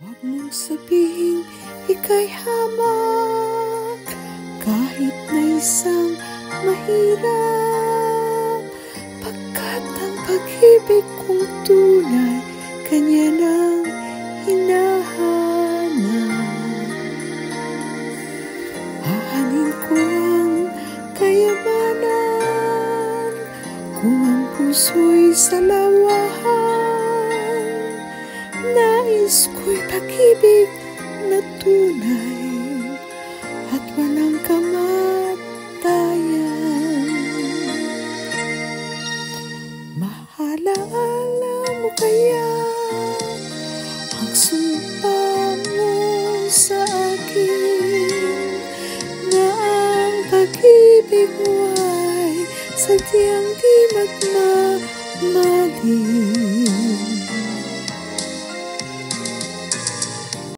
Huwag mong sabihin ika'y hamak, kahit na isang mahirap, pagkat ang pag-ibig kong tunay, kanya lang hinahanap. Hahanin ko ang kayamanan, kung ang puso'y salawahan. Nais ko'y pag-ibig na tunay at walang kamatayan. Maalaala mo kaya ang sumpa mo sa akin, na ang pag-ibig mo ay sadyang di magmamaling.